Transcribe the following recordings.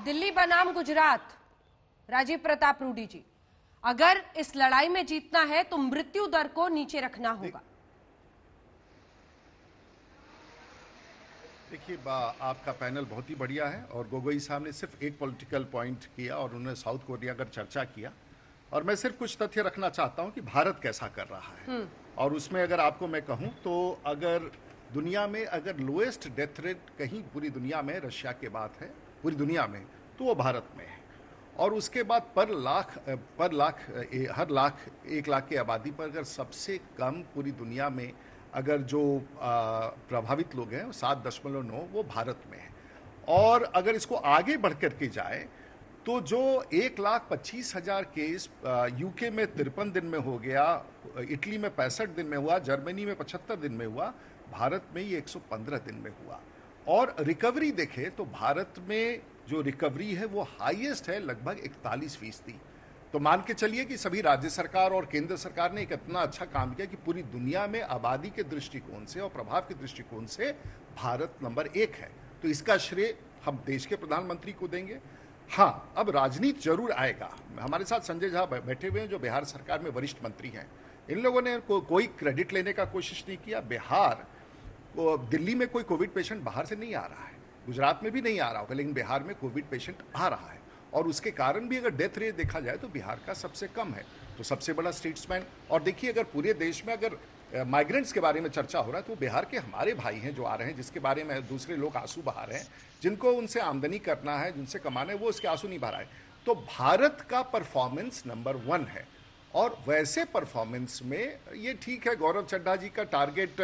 दिल्ली बनाम गुजरात, राजीव प्रताप रूडी जी, अगर इस लड़ाई में जीतना है तो मृत्यु दर को नीचे रखना होगा। देखिए, आपका पैनल बहुत ही बढ़िया है और गोगोई साहब ने सिर्फ एक पॉलिटिकल पॉइंट किया और उन्होंने साउथ कोरिया का चर्चा किया, और मैं सिर्फ कुछ तथ्य रखना चाहता हूं कि भारत कैसा कर रहा है। और उसमें अगर आपको मैं कहूं तो अगर दुनिया में अगर लोएस्ट डेथ रेट कहीं पूरी दुनिया में रशिया के बाद है पूरी दुनिया में, तो वो भारत में है। और उसके बाद हर लाख 1 लाख की आबादी पर अगर सबसे कम पूरी दुनिया में अगर जो प्रभावित लोग हैं 7.9 वो भारत में है। और अगर इसको आगे बढ़ कर के जाए तो जो 1,25,000 केस यूके में 53 दिन में हो गया, इटली में 65 दिन में हुआ, जर्मनी में 75 दिन में हुआ, भारत में ये 115 दिन में हुआ। और रिकवरी देखें तो भारत में जो रिकवरी है वो हाईएस्ट है, लगभग 41%। तो मान के चलिए कि सभी राज्य सरकार और केंद्र सरकार ने एक इतना अच्छा काम किया कि पूरी दुनिया में आबादी के दृष्टिकोण से और प्रभाव के दृष्टिकोण से भारत नंबर 1 है। तो इसका श्रेय हम देश के प्रधानमंत्री को देंगे। हाँ, अब राजनीति जरूर आएगा। हमारे साथ संजय झा बैठे हुए हैं जो बिहार सरकार में वरिष्ठ मंत्री हैं। इन लोगों ने कोई क्रेडिट लेने का कोशिश नहीं किया। दिल्ली में कोई कोविड पेशेंट बाहर से नहीं आ रहा है, गुजरात में भी नहीं आ रहा होगा, लेकिन बिहार में कोविड पेशेंट आ रहा है। और उसके कारण भी अगर डेथ रेट देखा जाए तो बिहार का सबसे कम है। तो सबसे बड़ा स्टेट्समैन। और देखिए, अगर पूरे देश में अगर माइग्रेंट्स के बारे में चर्चा हो रहा है तो बिहार के हमारे भाई हैं जो आ रहे हैं, जिसके बारे में दूसरे लोग आंसू बहा रहे हैं, जिनको उनसे आमदनी करना है, जिनसे कमाना है, वो उसके आंसू नहीं बहा रहा है। तो भारत का परफॉर्मेंस नंबर 1 है। और वैसे परफॉर्मेंस में ये ठीक है, गौरव चड्ढा जी का टारगेट,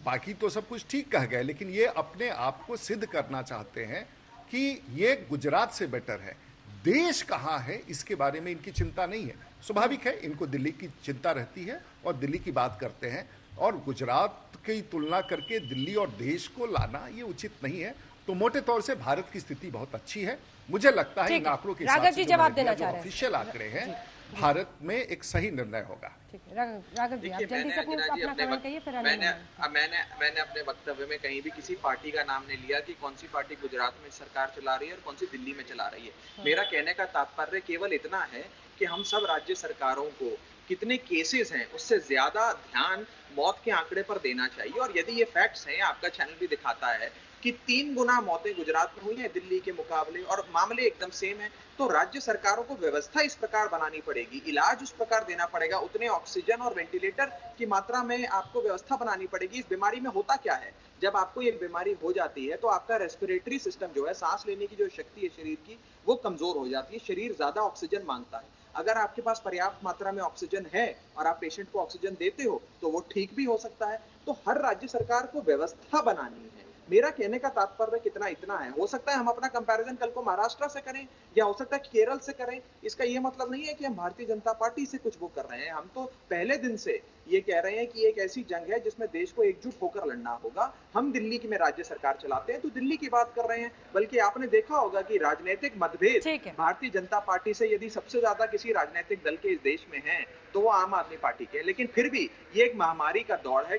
बाकी तो सब कुछ ठीक कह गए, लेकिन ये अपने आप को सिद्ध करना चाहते हैं कि ये गुजरात से बेटर है। देश कहाँ है इसके बारे में इनकी चिंता नहीं है। स्वाभाविक है, इनको दिल्ली की चिंता रहती है और दिल्ली की बात करते हैं, और गुजरात की तुलना करके दिल्ली और देश को लाना ये उचित नहीं है। तो मोटे तौर से भारत की स्थिति बहुत अच्छी है। मुझे लगता है इन आंकड़ों के साथ जो ऑफिशियल आंकड़े हैं, भारत में एक सही निर्णय होगा। ठीक है, राघव जी, आप जल्दी से अपना कमेंट कहिए, फिर मैंने अपने वक्तव्य में कहीं भी किसी पार्टी का नाम नहीं लिया कि कौन सी पार्टी गुजरात में सरकार चला रही है और कौन सी दिल्ली में चला रही है। मेरा कहने का तात्पर्य केवल इतना है कि हम सब राज्य सरकारों को कितने केसेस हैं उससे ज्यादा ध्यान मौत के आंकड़े पर देना चाहिए। और यदि ये फैक्ट्स हैं, आपका चैनल भी दिखाता है कि 3 गुना मौतें गुजरात में हुई हैं दिल्ली के मुकाबले, और मामले एकदम सेम है, तो राज्य सरकारों को व्यवस्था इस प्रकार बनानी पड़ेगी, इलाज उस प्रकार देना पड़ेगा, उतने ऑक्सीजन और वेंटिलेटर की मात्रा में आपको व्यवस्था बनानी पड़ेगी। इस बीमारी में होता क्या है, जब आपको ये बीमारी हो जाती है तो आपका रेस्पिरेटरी सिस्टम जो है, सांस लेने की जो शक्ति है शरीर की, वो कमजोर हो जाती है, शरीर ज्यादा ऑक्सीजन मांगता है। अगर आपके पास पर्याप्त मात्रा में ऑक्सीजन है और आप पेशेंट को ऑक्सीजन देते हो तो वो ठीक भी हो सकता है। तो हर राज्य सरकार को व्यवस्था बनानी है। मेरा कहने का तात्पर्य कितना इतना है, हो सकता है हम अपना कंपैरिजन कल को महाराष्ट्र से करें या हो सकता है केरल से करें। इसका ये मतलब नहीं है कि हम भारतीय जनता पार्टी से कुछ वो कर रहे हैं। हम तो पहले दिन से ये कह रहे हैं कि एक ऐसी जंग है जिसमें देश को एकजुट होकर लड़ना होगा। हम दिल्ली की में राज्य सरकार चलाते हैं तो दिल्ली की बात कर रहे हैं, बल्कि आपने देखा होगा कि राजनीतिक मतभेद भारतीय जनता पार्टी से यदि सबसे ज्यादा किसी राजनीतिक दल के इस देश में है तो वो आम आदमी पार्टी के। लेकिन फिर भी ये एक महामारी का दौर है,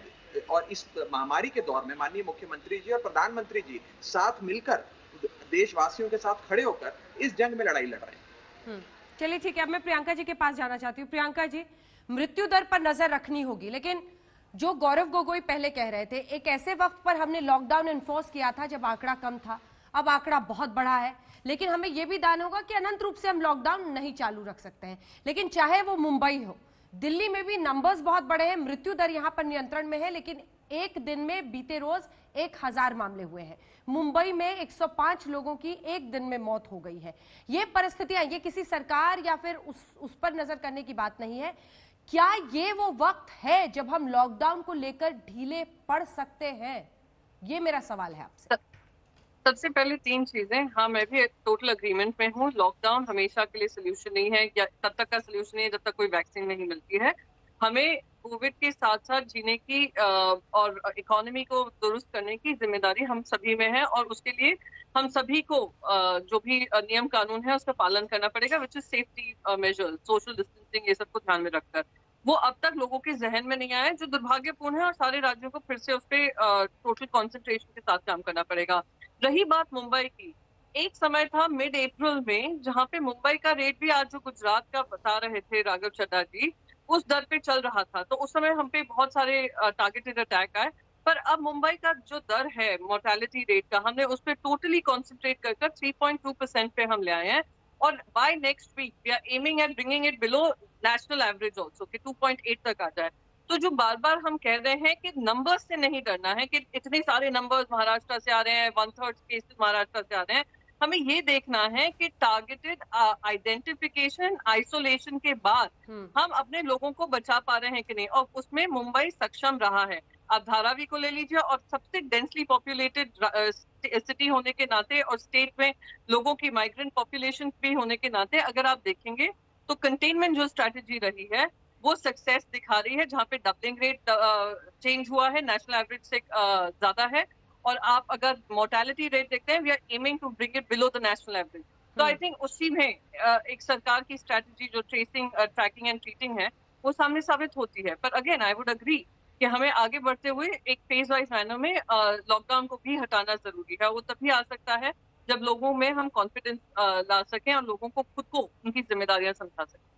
और इस महामारी के दौर में माननीय मुख्यमंत्री जी और प्रधानमंत्री जी साथ मिलकर देशवासियों के साथ खड़े होकर इस जंग में लड़ाई लड़ रहे हैं। चलिए ठीक है, अब मैं प्रियंका जी के पास जाना चाहती हूँ। प्रियंका जी, मृत्यु दर पर नजर रखनी होगी, लेकिन जो गौरव गोगोई पहले कह रहे थे, एक ऐसे वक्त पर हमने लॉकडाउन एनफोर्स किया था जब आंकड़ा कम था, अब आंकड़ा बहुत बड़ा है, लेकिन हमें यह भी दान होगा कि अनंत रूप से हम लॉकडाउन नहीं चालू रख सकते हैं। लेकिन चाहे वो मुंबई हो, दिल्ली में भी नंबर्स बहुत बड़े हैं, मृत्यु दर यहां पर नियंत्रण में है, लेकिन एक दिन में बीते रोज 1000 मामले हुए हैं। मुंबई में 105 लोगों की एक दिन में मौत हो गई है। ये परिस्थितियां, ये किसी सरकार या फिर उस पर नजर करने की बात नहीं है। क्या ये वो वक्त है जब हम लॉकडाउन को लेकर ढीले पड़ सकते हैं? ये मेरा सवाल है आपसे। सबसे पहले 3 चीजें। हाँ, मैं भी टोटल अग्रीमेंट में हूँ। लॉकडाउन हमेशा के लिए सोल्यूशन नहीं है, या तब तक का सोल्यूशन नहीं है जब तक कोई वैक्सीन नहीं मिलती है। हमें कोविड के साथ साथ जीने की और इकोनॉमी को दुरुस्त करने की जिम्मेदारी हम सभी में है, और उसके लिए हम सभी को जो भी नियम कानून है उसका पालन करना पड़ेगा, which is safety measures, social distancing, ये सब को ध्यान में रखकर। वो अब तक लोगों के जहन में नहीं आया है, जो दुर्भाग्यपूर्ण है, और सारे राज्यों को फिर से उस पर टोटल कॉन्सेंट्रेशन के साथ काम करना पड़ेगा। रही बात मुंबई की, एक समय था मिड अप्रैल में जहां पे मुंबई का रेट भी आज जो गुजरात का बता रहे थे राघव चड्ढा जी, उस दर पे चल रहा था। तो उस समय हम पे बहुत सारे टारगेटेड अटैक आए। पर अब मुंबई का जो दर है मोर्टेलिटी रेट का, हमने उस पर टोटली कॉन्सेंट्रेट कर 3.2% पे हम ले आए हैं। और by next week we are aiming at bringing it below national average also, कि 2.8 तक आ जाए। तो जो बार बार हम कह रहे हैं कि नंबर्स से नहीं डरना है, कि इतने सारे नंबर्स महाराष्ट्र से आ रहे हैं, 1/3 केसेस महाराष्ट्र से आ रहे हैं, हमें ये देखना है कि टारगेटेड आइडेंटिफिकेशन आइसोलेशन के बाद हम अपने लोगों को बचा पा रहे हैं कि नहीं, और उसमें मुंबई सक्षम रहा है। आप धारावी को ले लीजिए, और सबसे डेंसली पॉपुलेटेड सिटी होने के नाते और स्टेट में लोगों की माइग्रेंट पॉपुलेशन भी होने के नाते अगर आप देखेंगे तो कंटेनमेंट जो स्ट्रैटेजी रही है वो सक्सेस दिखा रही है, जहां पे डबलिंग रेट चेंज हुआ है, नेशनल एवरेज से ज्यादा है। और आप अगर मोर्टेलिटी रेट देखते हैं, we are aiming to bring it below the national average. तो आई थिंक उसी में एक सरकार की स्ट्रैटेजी जो ट्रेसिंग, ट्रैकिंग एंड ट्रीटिंग है, वो सामने साबित होती है। पर अगेन आई वुड अग्री कि हमें आगे बढ़ते हुए एक फेज वाइज मैनर में लॉकडाउन को भी हटाना जरूरी है। वो तभी आ सकता है जब लोगों में हम कॉन्फिडेंस ला सकें और लोगों को खुद को उनकी जिम्मेदारियां समझा सकें।